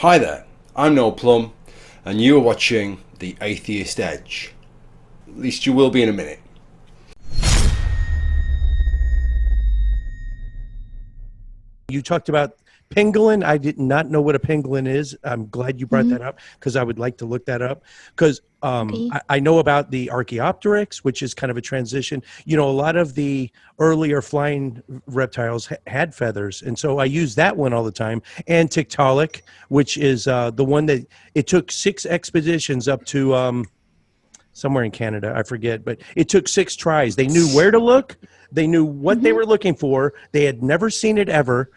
Hi there, I'm Noel Plum, and you are watching The Atheist Edge. At least you will be in a minute. You talked about pangolin. I did not know what a pangolin is. I'm glad you brought Hmm. that up because I would like to look that up. Because Okay. I know about the Archaeopteryx, which is kind of a transition. You know, a lot of the earlier flying reptiles had feathers, and so I use that one all the time. And Tiktaalik, which is the one that it took 6 expeditions up to somewhere in Canada. I forget, but it took 6 tries. They knew where to look. They knew what they Hmm. were looking for. They had never seen it ever.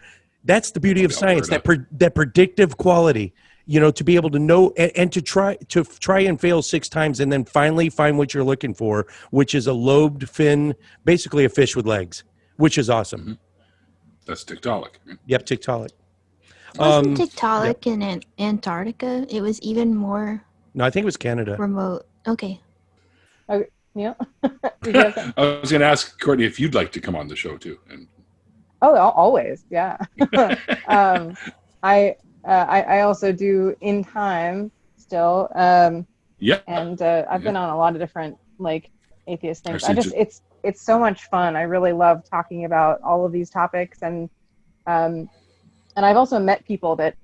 That's the beauty of science, Alberta. that predictive quality, to be able to know and to try and fail 6 times and then finally find what you're looking for, which is a lobed fin, basically a fish with legs, which is awesome. Mhm. That's Tiktaalik. Yep, Tiktaalik. Wasn't Yep. Tiktaalik in Antarctica? It was even more No, I think it was Canada. remote. Okay. Oh, yeah. Did you have something? I was going to ask Courtney if you'd like to come on the show too. And Oh, always, yeah. I also do In Time still, yeah, and I've been on a lot of different atheist things. I've seen It's so much fun. I really love talking about all of these topics, and I've also met people that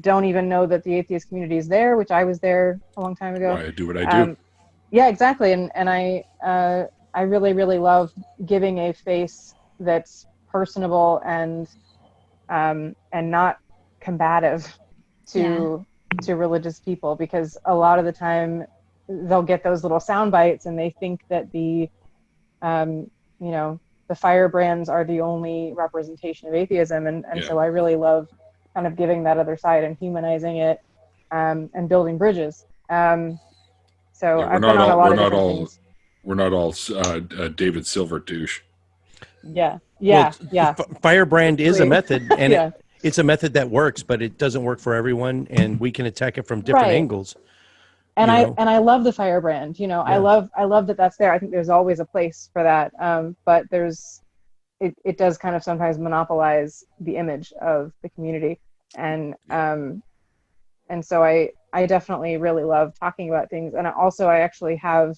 don't even know that the atheist community is there, which I was there a long time ago. why I do what I do. Yeah, exactly. And I really, really love giving a face that's personable and not combative to religious people, because a lot of the time they'll get those little sound bites and they think that the firebrands are the only representation of atheism, and Yeah. so I really love kind of giving that other side and humanizing it, and building bridges. So Yeah, I've been on a lot of different things. we're not all David Silver douche. Yeah, Well, yeah. Firebrand is a method, and Yeah. it's a method that works, but it doesn't work for everyone, and we can attack it from different Right. angles. And you I know? and I love the firebrand. I love that that's there. I think there's always a place for that. But it does kind of sometimes monopolize the image of the community, and so I definitely really love talking about things. And I actually have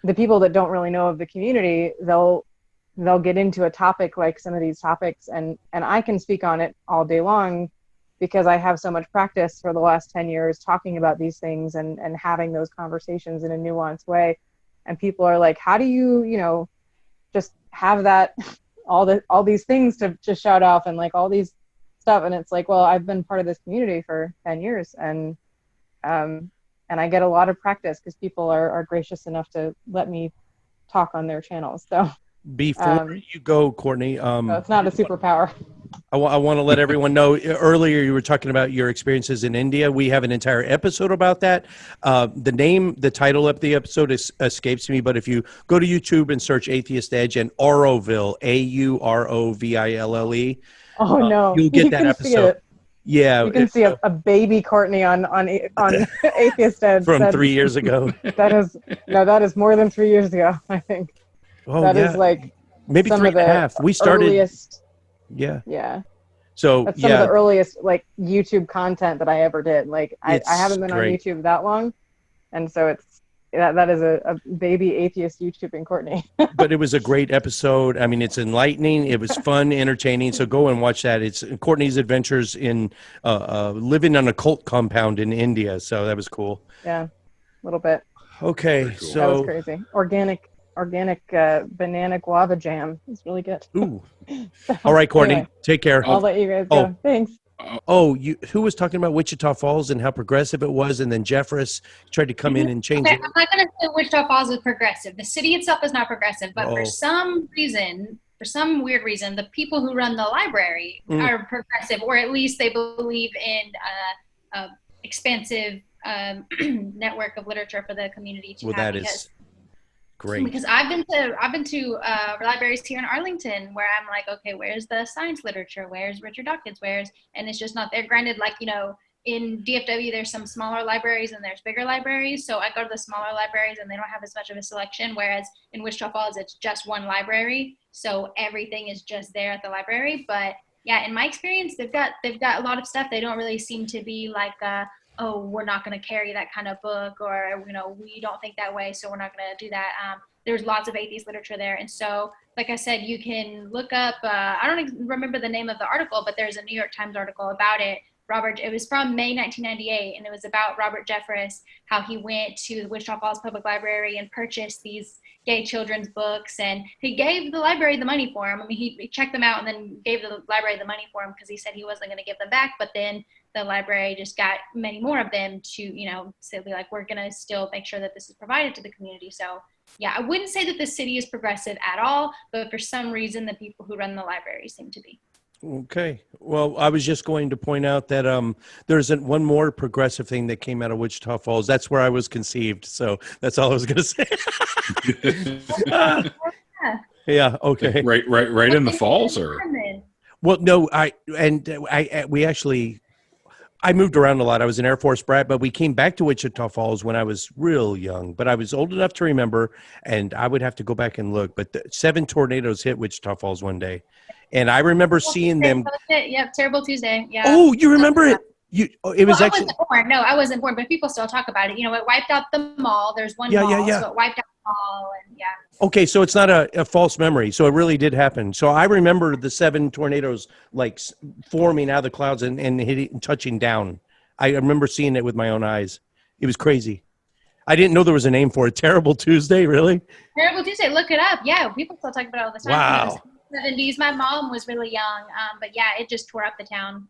the people that don't really know of the community, they'll get into a topic like some of these topics, and I can speak on it all day long because I have so much practice for the last 10 years talking about these things and having those conversations in a nuanced way. And people are like, how do you just have that, all these things to shout off and like all these stuff. And it's like, well, I've been part of this community for 10 years, and I get a lot of practice because people are gracious enough to let me talk on their channels. So Before you go, Courtney, so it's not a superpower. I want to let everyone know. Earlier, you were talking about your experiences in India. We have an entire episode about that. The title of the episode escapes me, but if you go to YouTube and search Atheist Edge and Auroville, Auroville, Oh no, you'll get you that can episode. see it. Yeah, You can see a baby Courtney on Atheist Edge from 3 years ago. That is more than 3 years ago. I think Oh, that yeah. is like Maybe some three of and a the half. We started. earliest. Yeah. Yeah, So that's some of yeah, the earliest like YouTube content that I ever did. Like I it's haven't been great. on YouTube that long, and so that is a baby atheist YouTubing Courtney. But it was a great episode. I mean, it's enlightening. It was fun, entertaining. So go and watch that. It's Courtney's adventures in living on a cult compound in India. So that was cool. Yeah, a little bit. Okay, Very cool. That was so crazy. Organic banana guava jam is really good. ooh. So, All right, Courtney, anyway, take care. I'll let you guys go. Thanks. Who was talking about Wichita Falls and how progressive it was, and then Jeffress tried to come in and change Okay, it. I'm not going to say Wichita Falls is progressive. The city itself is not progressive, but for some weird reason, the people who run the library are progressive, or at least they believe in expansive network of literature for the community to Well, have. that is great. Because I've been to libraries here in Arlington where I'm like, okay, where's the science literature? Where's Richard Dawkins? And it's just not there. Granted, like, in DFW, there's some smaller libraries and there's bigger libraries. So I go to the smaller libraries and they don't have as much of a selection. Whereas in Wichita Falls, it's just one library. So everything is just there at the library. But Yeah, in my experience, they've got a lot of stuff. They don't really seem to be like, oh, we're not going to carry that kind of book, or we don't think that way, so we're not going to do that. There's lots of atheist literature there, and so, like I said, you can look up. I don't remember the name of the article, but there's a New York Times article about it. It was from May 1998, and it was about Robert Jeffress, how he went to the Wichita Falls Public Library and purchased these gay children's books, and he gave the library the money for them. I mean, he checked them out and then gave the library the money for them because he said he wasn't going to give them back, but then the library just got many more of them to, say, like, we're going to still make sure that this is provided to the community. So, yeah, I wouldn't say that the city is progressive at all, but for some reason, the people who run the library seem to be. Okay. Well, I was just going to point out that there's one more progressive thing that came out of Wichita Falls. That's where I was conceived. So that's all I was going to say. Yeah. Okay. Right in the falls, or? Well, no, I moved around a lot. I was an Air Force brat, but we came back to Wichita Falls when I was real young, but I was old enough to remember, and I would have to go back and look, but 7 tornadoes hit Wichita Falls one day. And I remember seeing them. Yep, Terrible Tuesday. Yeah. Oh, you remember it? It was actually. I wasn't born, but people still talk about it. It wiped out the mall. There's one mall, so it wiped out the mall, and yeah. Okay, so it's not a false memory. So it really did happen. So I remember the 7 tornadoes like forming out of the clouds and hitting and touching down. I remember seeing it with my own eyes. It was crazy. I didn't know there was a name for it. Terrible Tuesday, really? Terrible Tuesday. Look it up. Yeah, people still talk about it all the time. Wow. 70s. My mom was really young, but yeah, it just tore up the town.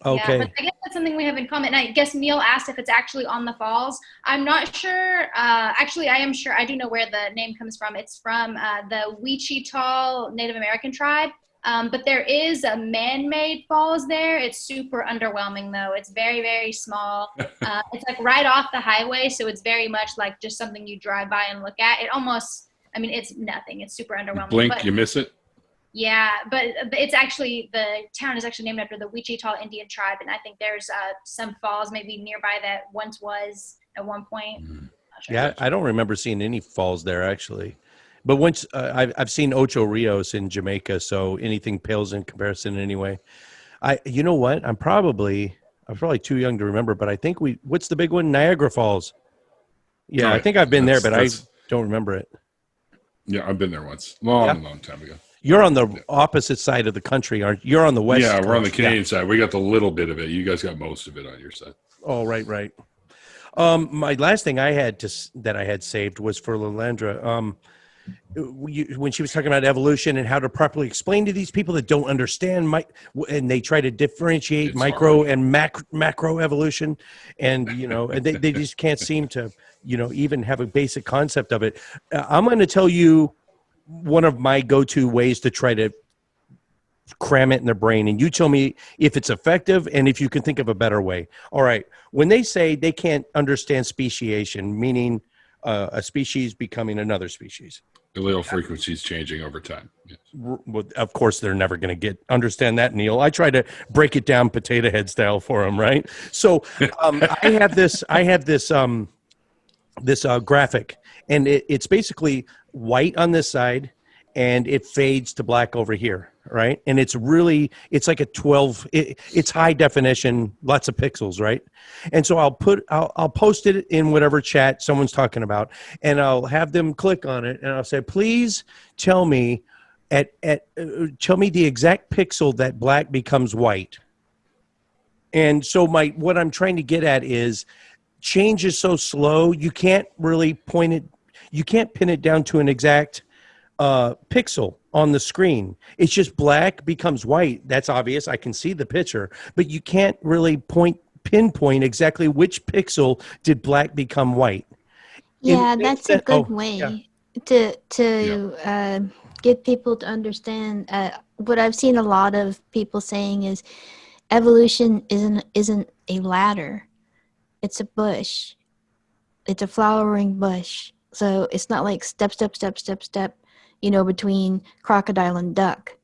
Okay. Yeah, but I guess that's something we have in common. And I guess Neil asked if it's actually on the falls. I'm not sure. Actually, I am sure. I do know where the name comes from. It's from the Wichita Native American tribe. But there is a man-made falls there. It's super underwhelming, though. It's very, very small. It's like right off the highway, so it's very much like just something you drive by and look at. It almost, it's nothing. It's super underwhelming. Blink, you miss it. Yeah, but it's actually, the town is actually named after the Wichita Indian tribe, and I think there's some falls maybe nearby that once was at one point. Sure. Yeah, I don't remember seeing any falls there actually, but once I've seen Ocho Rios in Jamaica, so anything pales in comparison anyway. You know what? I'm probably too young to remember, but I think what's the big one? Niagara Falls. Yeah, I think I've been there, but I don't remember it. Yeah, I've been there once, long time ago. You're on the opposite side of the country, aren't you? You're on the west. Yeah, we're on the coast. Canadian side. We got the little bit of it. You guys got most of it on your side. Oh, right. My last thing I had saved was for Lilandra. When she was talking about evolution and how to properly explain to these people that don't understand, and they try to differentiate micro and macro evolution, and and they just can't seem to even have a basic concept of it. I'm going to tell you one of my go-to ways to try to cram it in their brain, and you tell me if it's effective and if you can think of a better way. All right. When they say they can't understand speciation, meaning a species becoming another species. Allele frequencies changing over time. Yes. Well, of course, they're never going to understand that, Neil. I try to break it down potato head style for them, right? So I have this graphic, and it's basically white on this side, and it fades to black over here, right? And it's like a 12. It's high definition, lots of pixels, right? And so I'll post it in whatever chat someone's talking about, and I'll have them click on it, and I'll say, please tell me tell me the exact pixel that black becomes white. And so what I'm trying to get at is change is so slow, you can't really point it. You can't pin it down to an exact pixel on the screen. It's just black becomes white. That's obvious. I can see the picture, but you can't really pinpoint exactly which pixel did black become white. Yeah, that's a good way to get people to understand. What I've seen a lot of people saying is evolution isn't a ladder. It's a bush. It's a flowering bush. So it's not like step, between crocodile and duck.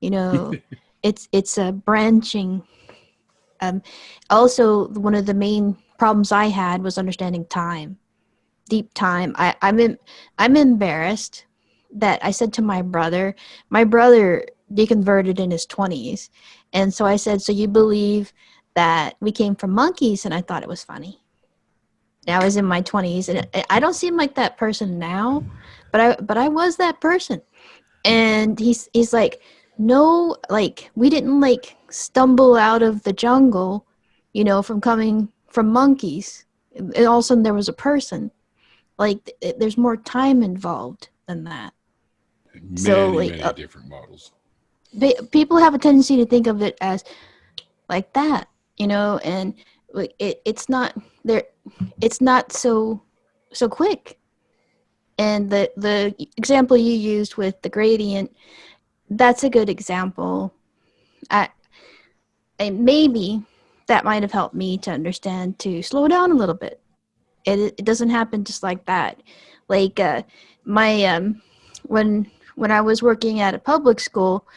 It's a branching. Also, one of the main problems I had was understanding time, deep time. I'm embarrassed that I said to my brother deconverted in his 20s. And so I said, so you believe that we came from monkeys? And I thought it was funny. And I was in my 20s, and I don't seem like that person now, but I was that person. And he's like, no, like, we didn't like stumble out of the jungle, you know, from coming from monkeys. And all of a sudden there was a person. Like, there's more time involved than that. Many different models. People have a tendency to think of it as like that, you know, and it's not there. It's not so quick. And the example you used with the gradient, that's a good example. Maybe that might have helped me to understand to slow down a little bit. It doesn't happen just like that. Like when I was working at a public school,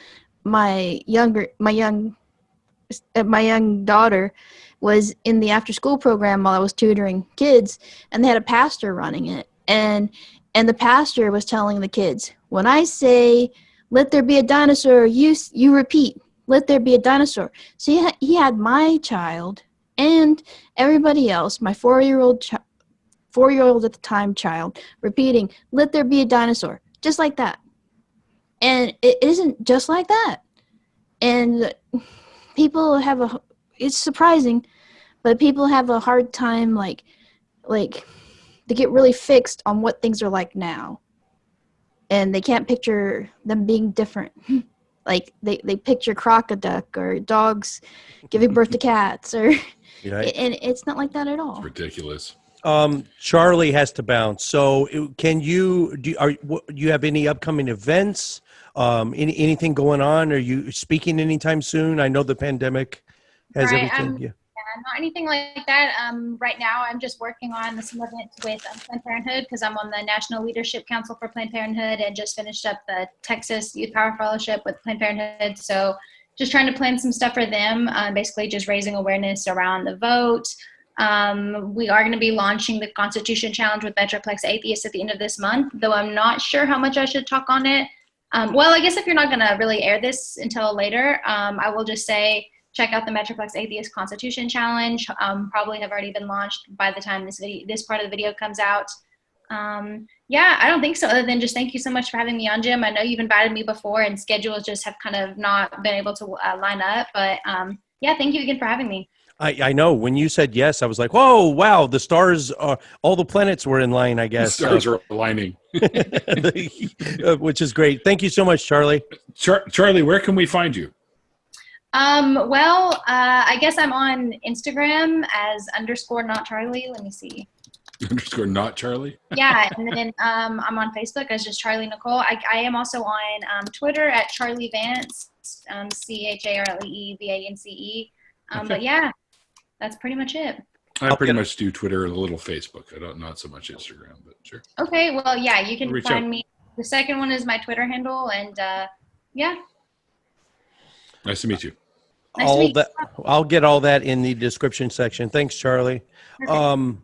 my young daughter was in the after school program while I was tutoring kids, and they had a pastor running it, and the pastor was telling the kids, when I say let there be a dinosaur, you repeat, let there be a dinosaur. So he had my child and everybody else, my 4-year-old at the time child, repeating, let there be a dinosaur, just like that. And it isn't just like that. And people have it's surprising, but people have a hard time, like they get really fixed on what things are like now. And they can't picture them being different. Like they picture crocoduck or dogs giving birth to cats, or and it's not like that at all. It's ridiculous. Charlie has to bounce. So can you you have any upcoming events? Anything going on? Are you speaking anytime soon? I know the pandemic has everything. Yeah, not anything like that. Right now, I'm just working on some events with Planned Parenthood, because I'm on the National Leadership Council for Planned Parenthood and just finished up the Texas Youth Power Fellowship with Planned Parenthood. So just trying to plan some stuff for them, basically just raising awareness around the vote. We are going to be launching the Constitution Challenge with Metroplex Atheists at the end of this month, though I'm not sure how much I should talk on it. Well, I guess if you're not going to really air this until later, I will just say check out the Metroplex Atheist Constitution Challenge. Probably have already been launched by the time this part of the video comes out. Yeah, I don't think so, other than just thank you so much for having me on, Jim. I know you've invited me before, and schedules just have kind of not been able to line up. But yeah, thank you again for having me. I know when you said yes, I was like, whoa, wow, the stars, all the planets were in line, I guess. The stars are aligning. Which is great. Thank you so much, Charlie. Charlie, where can we find you? Well, I guess I'm on Instagram as _not_Charlie. Let me see. _not_Charlie? Yeah, and then I'm on Facebook as just Charlee Nicole. I am also on Twitter at Charlee Vance, CharleeVance. Okay. But yeah, that's pretty much it. I pretty much do Twitter and a little Facebook. I don't, not so much Instagram, but sure. Okay, well, yeah, you can Reach find out. me. The second one is my Twitter handle, and yeah. Nice to meet you. Nice to meet you. I'll get all that in the description section. Thanks, Charlie. Perfect.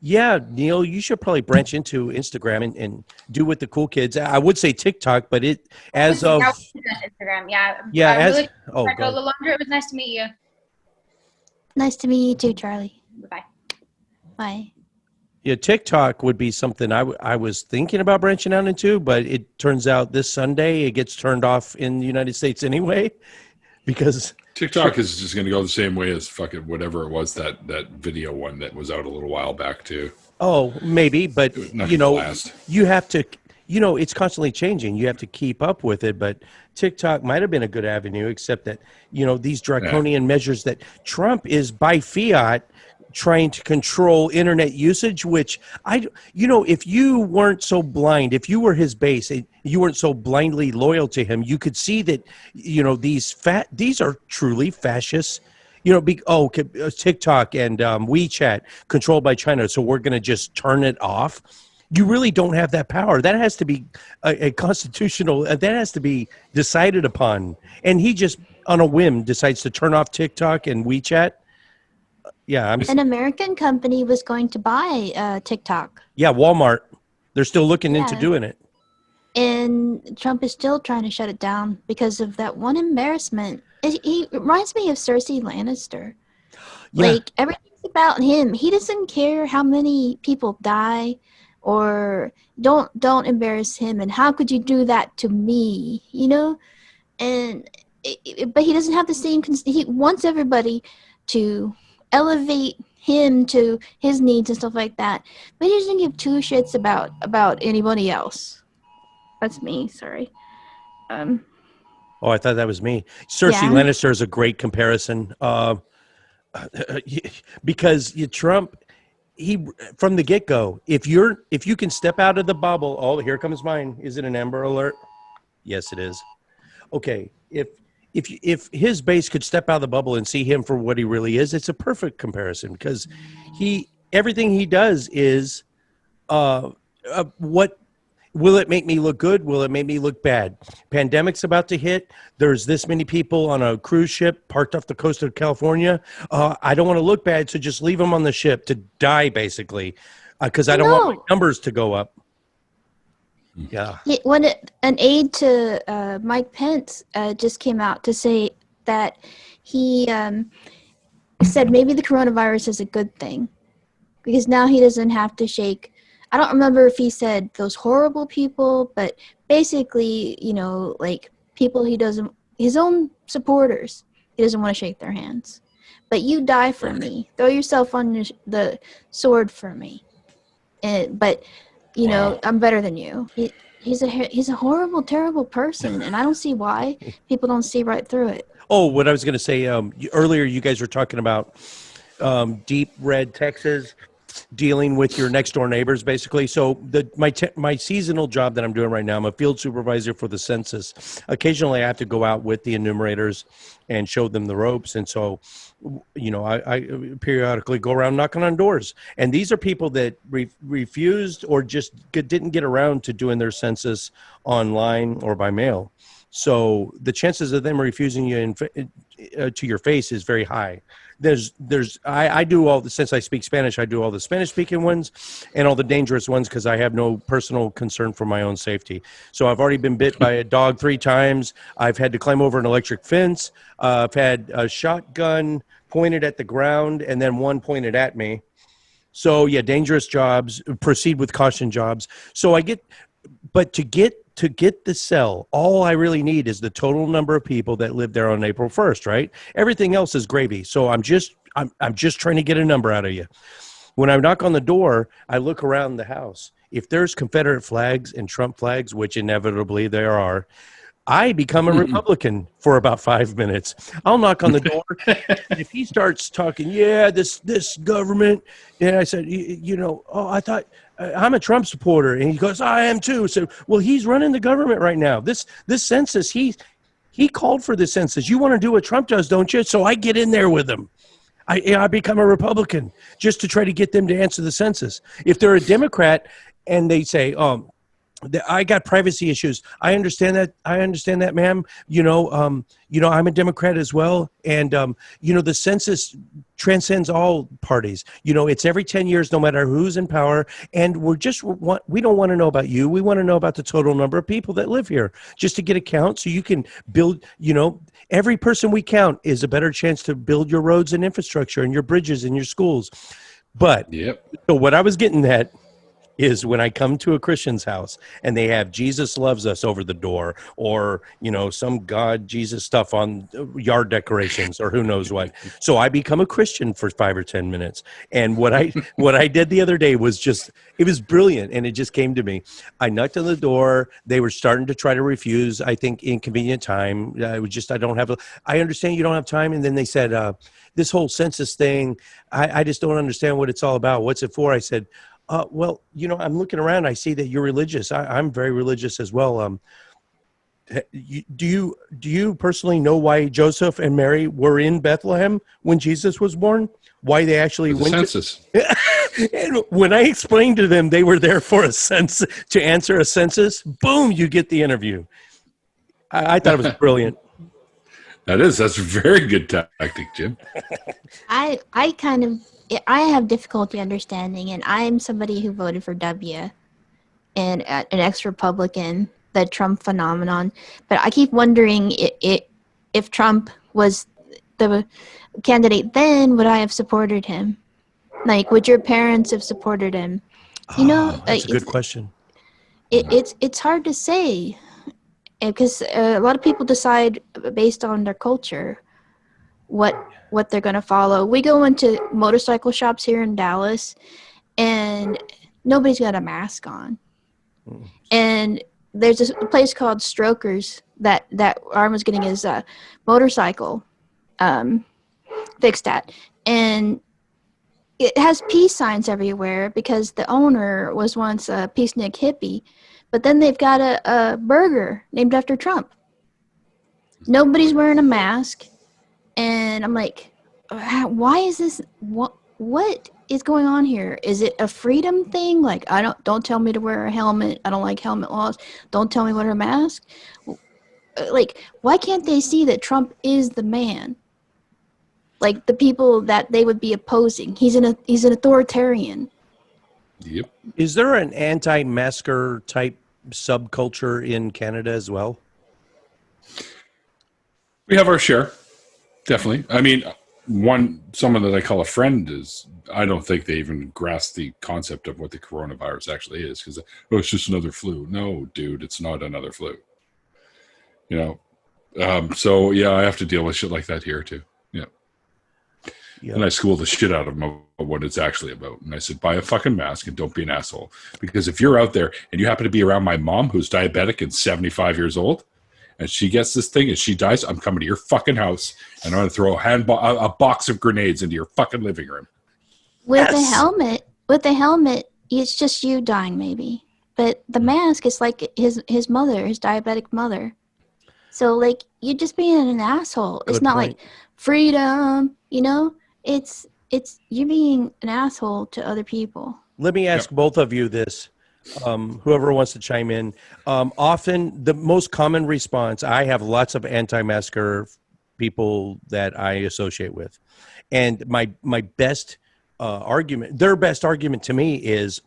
Yeah, Neil, you should probably branch into Instagram and do with the cool kids. I would say TikTok, but as of Instagram, yeah. Yeah, Go Lilandra. It was nice to meet you. Nice to meet you too, Charlie. Bye. Bye. Yeah, TikTok would be something I was thinking about branching out into, but it turns out this Sunday it gets turned off in the United States anyway, because TikTok is just going to go the same way as fucking whatever it was, that video one that was out a little while back too. Oh, maybe, but Not you know, last. you have to, you know, it's constantly changing. You have to keep up with it, but TikTok might have been a good avenue, except that, you know, these draconian measures that Trump is by fiat trying to control internet usage, which you know, if you weren't so blind, if you were his base, you weren't so blindly loyal to him, you could see that, you know, these are truly fascist, you know, TikTok and WeChat controlled by China. So we're going to just turn it off. You really don't have that power. That has to be a constitutional, that has to be decided upon. And he just on a whim decides to turn off TikTok and WeChat. Yeah, An American company was going to buy TikTok. Yeah, Walmart. They're still looking into Yeah. doing it. and Trump is still trying to shut it down because of that one embarrassment. He reminds me of Cersei Lannister. Yeah. Like, everything's about him. He doesn't care how many people die, or don't embarrass him. And how could you do that to me? You know, and but he doesn't have the same. He wants everybody to elevate him to his needs and stuff like that. But he doesn't give two shits about anybody else. That's me. Sorry. Oh, I thought that was me. Cersei Yeah. Lannister is a great comparison. Because Trump, he from the get go, if you can step out of the bubble. Oh, here comes mine. Is it an Amber Alert? Yes, it is. Okay, if his base could step out of the bubble and see him for what he really is, it's a perfect comparison because everything he does is what. Will it make me look good? Will it make me look bad? Pandemic's about to hit. There's this many people on a cruise ship parked off the coast of California. I don't want to look bad, so just leave them on the ship to die, basically, because I don't want my numbers to go up. Yeah. When an aide to Mike Pence just came out to say that he said maybe the coronavirus is a good thing because now he doesn't have to shake. I don't remember if he said those horrible people, but basically, like people his own supporters, he doesn't want to shake their hands. But you die for me. Throw yourself on the sword for me. But I'm better than you. He's a horrible, terrible person, and I don't see why people don't see right through it. Oh, what I was going to say earlier, you guys were talking about deep red Texas, dealing with your next door neighbors, basically. So my seasonal job that I'm doing right now, I'm a field supervisor for the census. Occasionally I have to go out with the enumerators and show them the ropes. And so, I periodically go around knocking on doors. And these are people that refused or just didn't get around to doing their census online or by mail. So the chances of them refusing you to your face is very high. I do all the, since I speak Spanish, I do all the Spanish speaking ones and all the dangerous ones because I have no personal concern for my own safety. So I've already been bit by a dog 3 times. I've had to climb over an electric fence. I've had a shotgun pointed at the ground and then one pointed at me. So yeah, dangerous jobs, proceed with caution jobs. So but to get the cell, all I really need is the total number of people that live there on April 1st, right? Everything else is gravy. So I'm just trying to get a number out of you. When I knock on the door, I look around the house. If there's Confederate flags and Trump flags, which inevitably there are, I become a Republican for about 5 minutes. I'll knock on the door. And if he starts talking, this government, and I said, I thought I'm a Trump supporter. And he goes, I am too. So, well, he's running the government right now. This census, he called for this census. You want to do what Trump does, don't you? So I get in there with him. I become a Republican just to try to get them to answer the census. If they're a Democrat and they say, I got privacy issues. I understand that, ma'am. I'm a Democrat as well. And, the census transcends all parties. It's every 10 years, no matter who's in power. And we don't want to know about you. We want to know about the total number of people that live here just to get a count so you can build, every person we count is a better chance to build your roads and infrastructure and your bridges and your schools. But So what I was getting at is when I come to a Christian's house and they have Jesus loves us over the door or, some God, Jesus stuff on yard decorations or who knows what. So I become a Christian for 5 or 10 minutes. And what I did the other day was it was brilliant. And it just came to me. I knocked on the door. They were starting to try to refuse, I think, inconvenient time. I understand you don't have time. And then they said, this whole census thing, I just don't understand what it's all about. What's it for? I said, well, I'm looking around. I see that you're religious. I'm very religious as well. Do you personally know why Joseph and Mary were in Bethlehem when Jesus was born? Why they actually went census? And when I explained to them they were there for to answer a census, boom, you get the interview. I thought it was brilliant. That's a very good tactic, Jim. I have difficulty understanding, and I'm somebody who voted for W and an ex-Republican, the Trump phenomenon, but I keep wondering if Trump was the candidate then, would I have supported him? Like, would your parents have supported him? You know, Oh, that's a good question. it's hard to say because a lot of people decide based on their culture what they're going to follow. We go into motorcycle shops here in Dallas, and nobody's got a mask on. And there's a place called Strokers that Arm was getting his motorcycle fixed at, and it has peace signs everywhere because the owner was once a peacenik hippie, but then they've got a burger named after Trump. Nobody's wearing a mask, and I'm like, why is this? What is going on here? Is it a freedom thing? Like, don't tell me to wear a helmet. I don't like helmet laws. Don't tell me to wear a mask. Like, why can't they see that Trump is the man? Like the people that they would be opposing. He's an authoritarian. Yep. Is there an anti-masker type subculture in Canada as well? We have our share, definitely. I mean, someone that I call a friend I don't think they even grasp the concept of what the coronavirus actually is, because it's just another flu. No, dude, it's not another flu. So yeah, I have to deal with shit like that here too. Yeah. And I school the shit out of them of what it's actually about. And I said, buy a fucking mask and don't be an asshole. Because if you're out there and you happen to be around my mom who's diabetic and 75 years old, and she gets this thing and she dies, I'm coming to your fucking house and I'm going to throw a box of grenades into your fucking living room. With a helmet, it's just you dying maybe. But the mask is like his mother, his diabetic mother. So like you're just being an asshole. It's not like freedom, It's you're being an asshole to other people. Let me ask both of you this. Whoever wants to chime in. Often the most common response, I have lots of anti-masker people that I associate with. And my best their best argument to me is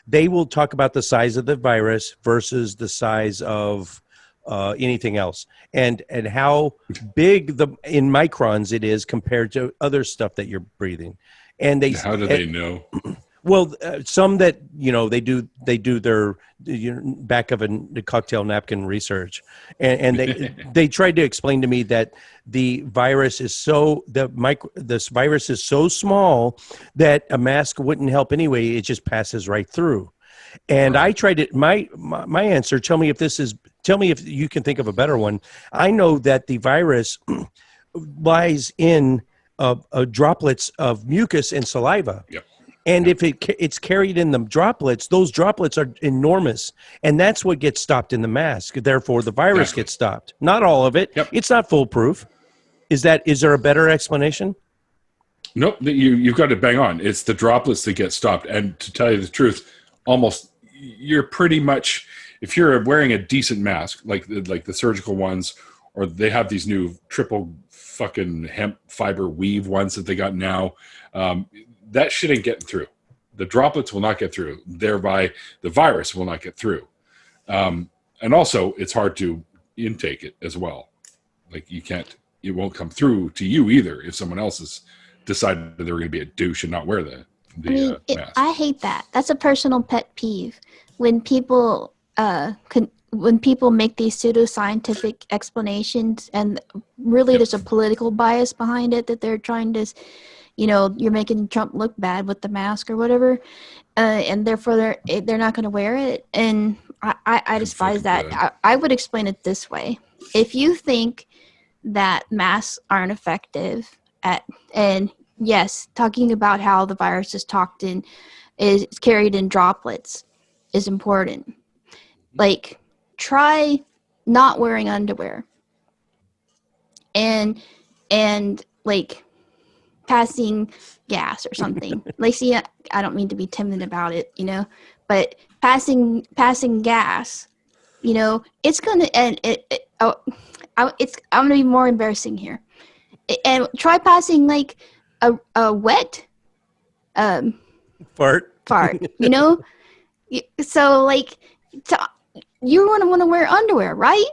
they will talk about the size of the virus versus the size of anything else, and how big in microns it is compared to other stuff that you're breathing. And how do they know? Well, some that they do their back of a cocktail napkin research, and they tried to explain to me that the virus is this virus is so small that a mask wouldn't help anyway. It just passes right through. And I tried it. My answer. Tell me if you can think of a better one. I know that the virus lies in droplets of mucus and saliva. Yep. And if it's carried in the droplets, those droplets are enormous, and that's what gets stopped in the mask. Therefore, the virus gets stopped. Not all of it. Yep. It's not foolproof. Is there a better explanation? Nope. You've got it bang on. It's the droplets that get stopped. And to tell you the truth, you're pretty much, if you're wearing a decent mask, like the surgical ones, or they have these new triple fucking hemp fiber weave ones that they got now, that shit ain't getting through. The droplets will not get through. Thereby, the virus will not get through. And also, it's hard to intake it as well. Like it won't come through to you either if someone else has decided that they're going to be a douche and not wear the mask. I hate that. That's a personal pet peeve. When people make these pseudoscientific explanations, and really there's a political bias behind it that they're trying to, you're making Trump look bad with the mask or whatever, and therefore they're not going to wear it. And I despise that. I would explain it this way: if you think that masks aren't effective and yes, talking about how the virus is carried in droplets is important. Like, try not wearing underwear and like passing gas or something. Like, see, I don't mean to be timid about it, but passing gas, it's gonna I'm gonna be more embarrassing here. And try passing like a wet fart. So like, you're going to want to wear underwear, right?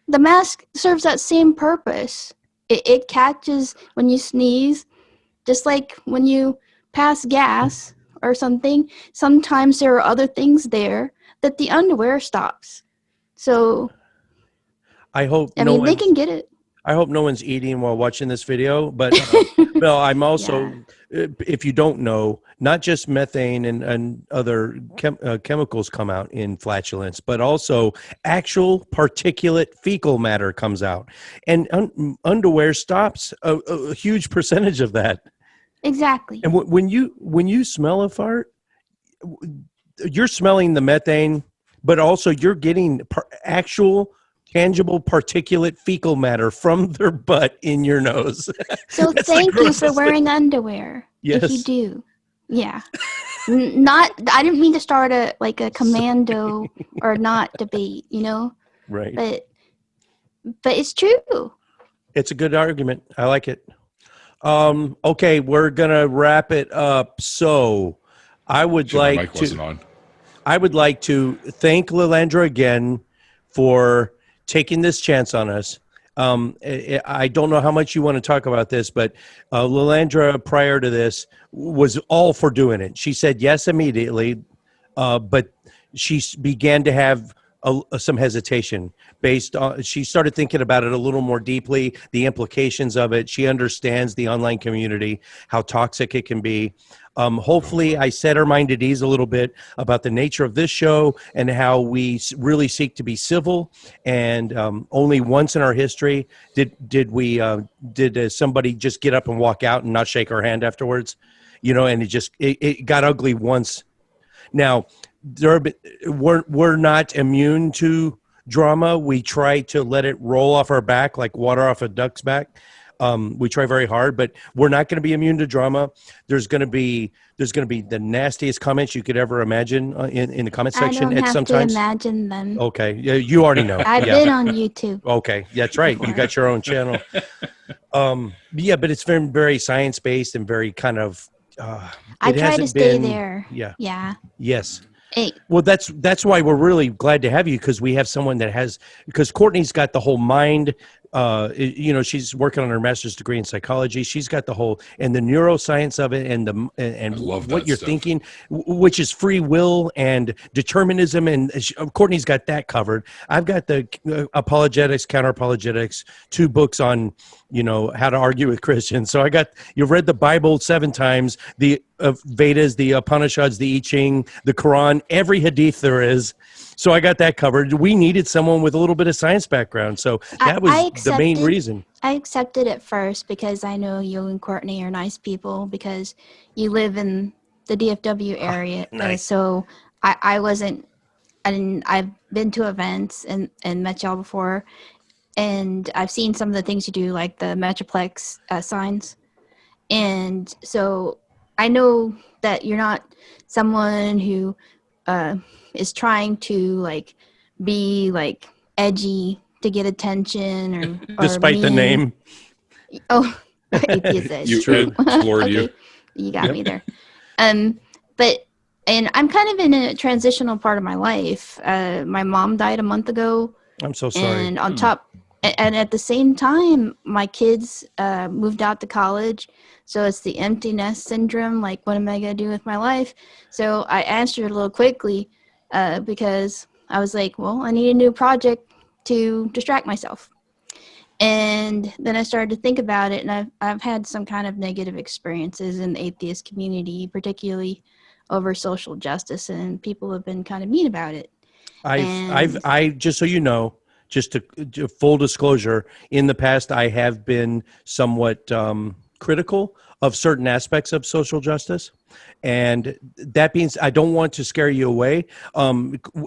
The mask serves that same purpose. It catches when you sneeze, just like when you pass gas or something. Sometimes there are other things there that the underwear stops. So, I hope I mean, they can get it. I hope no one's eating while watching this video, but Bill, I'm also, if you don't know, not just methane and other chemicals come out in flatulence, but also actual particulate fecal matter comes out. And underwear stops a huge percentage of that. Exactly. And when you smell a fart, you're smelling the methane, but also you're getting actual tangible particulate fecal matter from their butt in your nose. So thank you for wearing underwear. Yes. If you do. Yeah. Not, I didn't mean to start a commando or not debate, you know? Right. But it's true. It's a good argument. I like it. Okay, we're gonna wrap it up. So I would My like mic wasn't on. I would like to thank Lilandra again for taking this chance on us. I don't know how much you want to talk about this, but Lilandra, prior to this, was all for doing it. She said yes immediately, but she began to have some hesitation based on, she started thinking about it a little more deeply, the implications of it. She understands the online community, how toxic it can be. Hopefully I set her mind at ease a little bit about the nature of this show and how we really seek to be civil. And only once in our history did somebody just get up and walk out and not shake our hand afterwards, you know, and it got ugly once. Now, we're not immune to drama. We try to let it roll off our back like water off a duck's back. We try very hard, but we're not going to be immune to drama. There's going to be the nastiest comments you could ever imagine in the comment section. I don't have sometimes to imagine them. Okay, yeah, you already know. I've been on YouTube. Okay, that's right. You got your own channel. Yeah, but it's very, very science based and very kind of. I try to stay there. Yeah. Yeah. Yes. Hey. Well, that's why we're really glad to have you, because we have someone that has, because Courtney's got the whole mind. You know, she's working on her master's degree in psychology. She's got the whole and the neuroscience of it, and what you're thinking, which is free will and determinism. And Courtney's got that covered. I've got the apologetics, counter apologetics, 2 books on, you know, how to argue with Christians. So you've read the Bible 7 times, the Vedas, the Upanishads, the I Ching, the Quran, every hadith there is. So I got that covered. We needed someone with a little bit of science background. So that was the main reason. I accepted it first because I know you and Courtney are nice people because you live in the DFW area. Nice. So I've been to events and met y'all before. And I've seen some of the things you do, like the Metroplex signs. And so I know that you're not someone who is trying to like be like edgy to get attention or despite the name. Oh, Atheist edge. You explored Okay, you. You got me there. But I'm kind of in a transitional part of my life. My mom died a month ago. I'm so sorry. And on top, and at the same time, my kids moved out to college. So it's the empty nest syndrome. Like, what am I going to do with my life? So I answered a little quickly because I was like, well, I need a new project to distract myself. And then I started to think about it, and I've had some kind of negative experiences in the atheist community, particularly over social justice, and people have been kind of mean about it. I just so you know, just to full disclosure, in the past I have been somewhat critical of certain aspects of social justice, and that means I don't want to scare you away.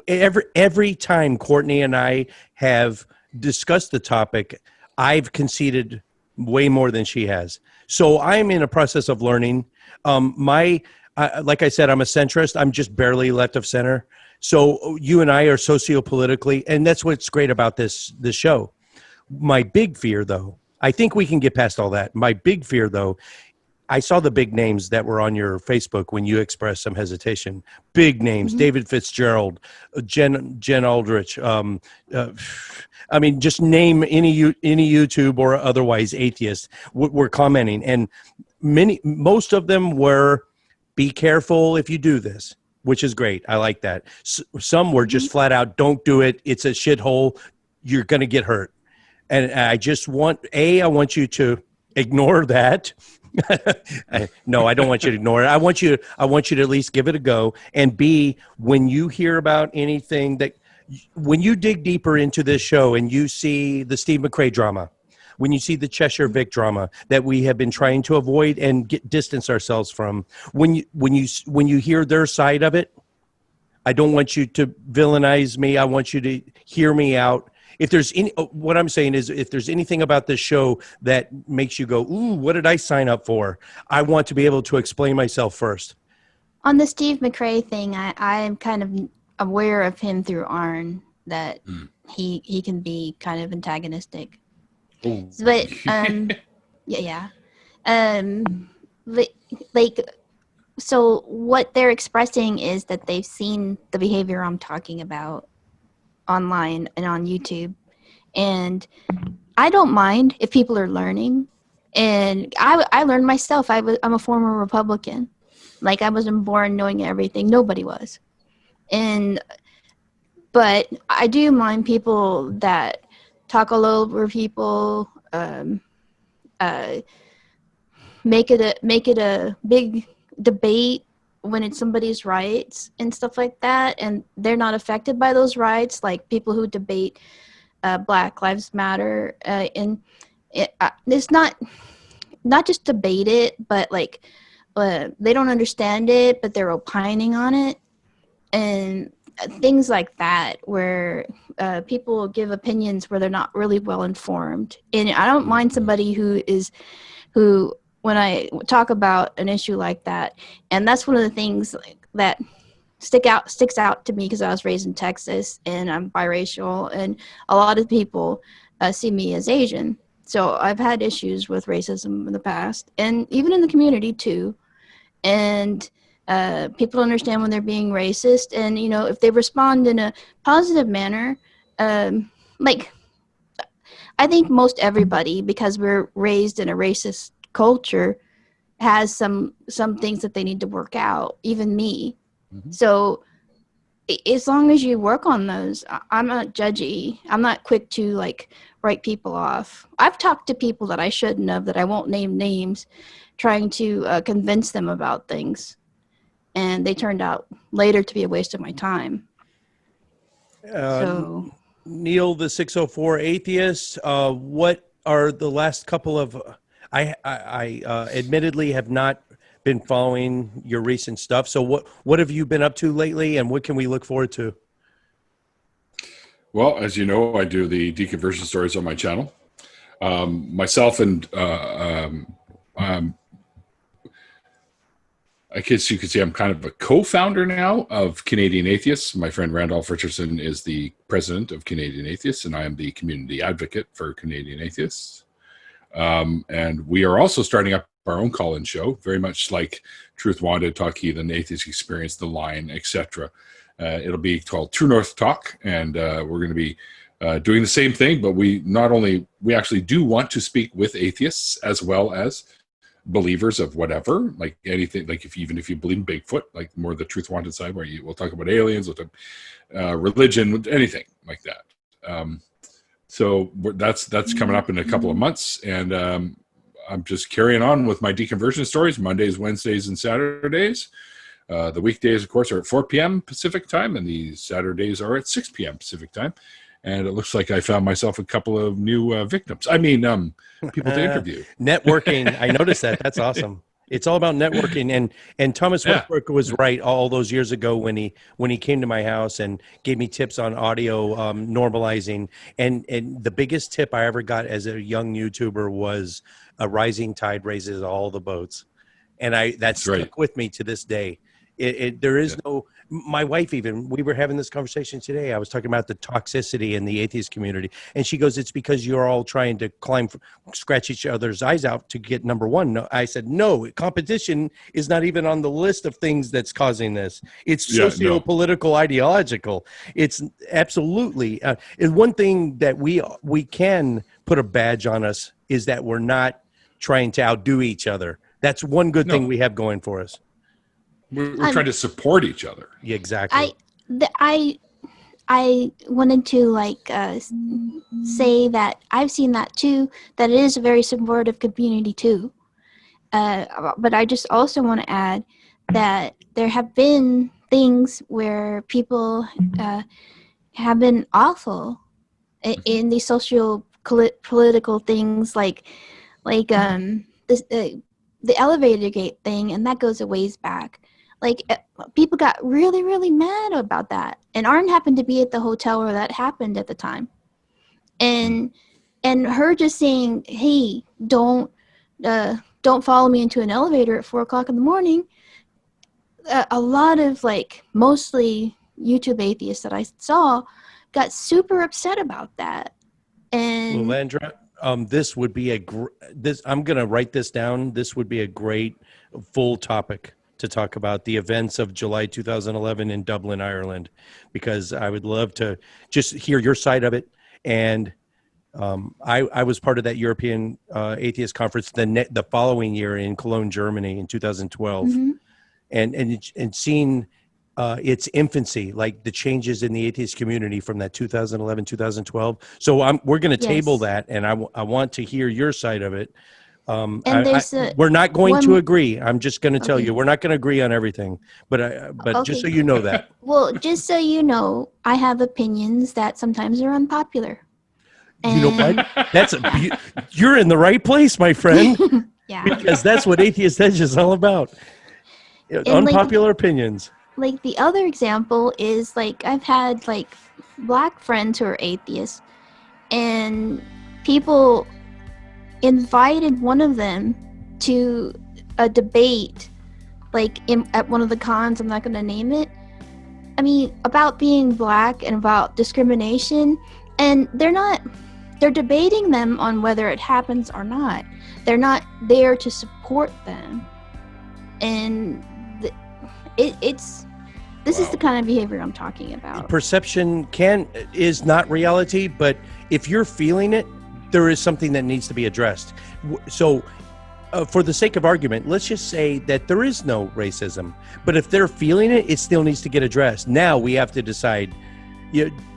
Every time Courtney and I have discussed the topic, I've conceded way more than she has. So I'm in a process of learning. Like I said, I'm a centrist. I'm just barely left of center. So you and I are sociopolitically, and that's what's great about this show. My big fear, though, I think we can get past all that. My big fear, though, I saw the big names that were on your Facebook when you expressed some hesitation. Big names: David Fitzgerald, Jen Aldrich. I mean, just name any YouTube or otherwise atheist were commenting, and most of them were, "Be careful if you do this," which is great. I like that. Some were just flat out, "Don't do it. It's a shithole. You're going to get hurt." And I just want I want you to ignore that. No, I don't want you to ignore it. I want you to at least give it a go. And B, when you hear about anything when you dig deeper into this show and you see the Steve McRae drama, when you see the Cheshire Vic drama that we have been trying to avoid and distance ourselves from, when you hear their side of it, I don't want you to villainize me. I want you to hear me out. If there's what I'm saying is, if there's anything about this show that makes you go, "Ooh, what did I sign up for?" I want to be able to explain myself first. On the Steve McRae thing, I'm kind of aware of him through Arn, that he can be kind of antagonistic. Ooh. But yeah. Like, so what they're expressing is that they've seen the behavior I'm talking about online and on YouTube, and I don't mind if people are learning. And I learned myself. I'm a former Republican. Like, I wasn't born knowing everything. Nobody was. But I do mind people that talk all over people, make it a big debate when it's somebody's rights and stuff like that, and they're not affected by those rights, like people who debate Black Lives Matter, and it's not just debate it, but like they don't understand it, but they're opining on it, and things like that, where people give opinions where they're not really well informed. And I don't mind somebody who when I talk about an issue like that, and that's one of the things that sticks out to me, because I was raised in Texas and I'm biracial, and a lot of people see me as Asian. So I've had issues with racism in the past, and even in the community too. And people understand when they're being racist, and if they respond in a positive manner, like, I think most everybody, because we're raised in a racist culture, has some things that they need to work out, even me. So as long as you work on those, I'm not judgy. I'm not quick to like write people off. I've talked to people that I shouldn't have, that I won't name names, trying to convince them about things, and they turned out later to be a waste of my time. So Neil, the 604 Atheist, what are the last couple of I admittedly have not been following your recent stuff. So what have you been up to lately, and what can we look forward to? Well, as you know, I do the deconversion stories on my channel. Myself and I guess you could say I'm kind of a co-founder now of Canadian Atheists. My friend Randolph Richardson is the president of Canadian Atheists, and I am the community advocate for Canadian Atheists. And we are also starting up our own call-in show, very much like Truth Wanted, Talk Heathen, Atheist Experience, The Line, etc. It'll be called True North Talk, and we're going to be doing the same thing, but we actually do want to speak with atheists as well as believers of whatever, like anything, like even if you believe in Bigfoot, like more the Truth Wanted side, where we'll talk about aliens, we'll talk religion, anything like that. So that's coming up in a couple of months, and I'm just carrying on with my deconversion stories, Mondays, Wednesdays, and Saturdays. The weekdays, of course, are at 4 p.m. Pacific time, and the Saturdays are at 6 p.m. Pacific time. And it looks like I found myself a couple of new victims. I mean, people to interview. Networking. I noticed that. That's awesome. It's all about networking. And Thomas Westbrook was right all those years ago when he came to my house and gave me tips on audio normalizing. And the biggest tip I ever got as a young YouTuber was a rising tide raises all the boats. And that stuck with me to this day. There is no, my wife, even, we were having this conversation today. I was talking about the toxicity in the atheist community, and she goes, it's because you're all trying to scratch each other's eyes out to get number one. No, I said, no, competition is not even on the list of things that's causing this. It's socio-political, ideological. It's absolutely, and one thing that we can put a badge on us is that we're not trying to outdo each other. That's one good thing we have going for us. We're trying to support each other. Yeah, exactly. I wanted to say that I've seen that too, that it is a very supportive community too. But I just also want to add that there have been things where people have been awful in the social political things, like this, the elevator gate thing, and that goes a ways back. Like, people got really, really mad about that. And Arn happened to be at the hotel where that happened at the time. And her just saying, hey, don't follow me into an elevator at 4:00 in the morning. A lot of, mostly YouTube atheists that I saw got super upset about that. And Lilandra, this would be I'm going to write this down. This would be a great full topic to talk about the events of July 2011 in Dublin, Ireland, because I would love to just hear your side of it. And I was part of that European Atheist Conference the following year in Cologne, Germany in 2012, and seeing its infancy, like the changes in the atheist community from that 2011, 2012. So we're going to table that, and I want to hear your side of it. We're not going to agree. I'm just going to tell you, we're not going to agree on everything, but just so you know that. Well, just so you know, I have opinions that sometimes are unpopular. You know what? You're in the right place, my friend. Yeah. Because that's what Atheist Edge is all about. Unpopular opinions. Like, the other example is, I've had black friends who are atheists, and people invited one of them to a debate, at one of the cons, I'm not going to name it, about being black and about discrimination, and they're debating them on whether it happens or not. They're not there to support them. And this is the kind of behavior I'm talking about. Perception is not reality, but if you're feeling it, there is something that needs to be addressed. So for the sake of argument, let's just say that there is no racism, but if they're feeling it, it still needs to get addressed. Now we have to decide.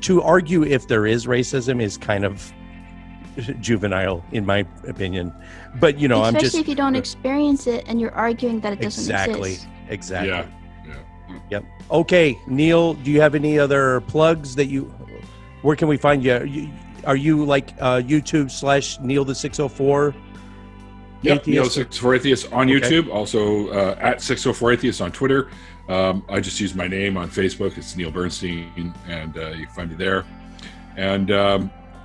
To argue if there is racism is kind of juvenile, in my opinion. But especially if you don't experience it and you're arguing that it doesn't exist. Exactly. Yeah. Yep. Okay, Neil, do you have any other plugs where can we find you? Are you YouTube /Neil the 604? Yep, Neil the 604 Atheist on YouTube. Also at 604 Atheist on Twitter. I just use my name on Facebook. It's Neil Bernstein, and you can find me there. And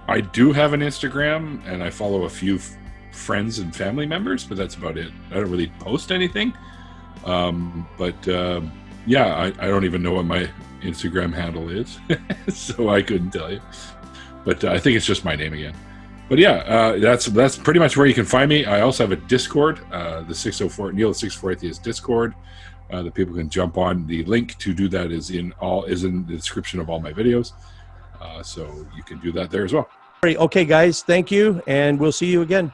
I do have an Instagram, and I follow a few friends and family members, but that's about it. I don't really post anything. Yeah, I don't even know what my Instagram handle is, so I couldn't tell you. But I think it's just my name again. But yeah, that's pretty much where you can find me. I also have a Discord, the 604 Neil the 604 Atheist Discord, that people can jump on. The link to do that is in the description of all my videos, so you can do that there as well. Okay, guys, thank you, and we'll see you again.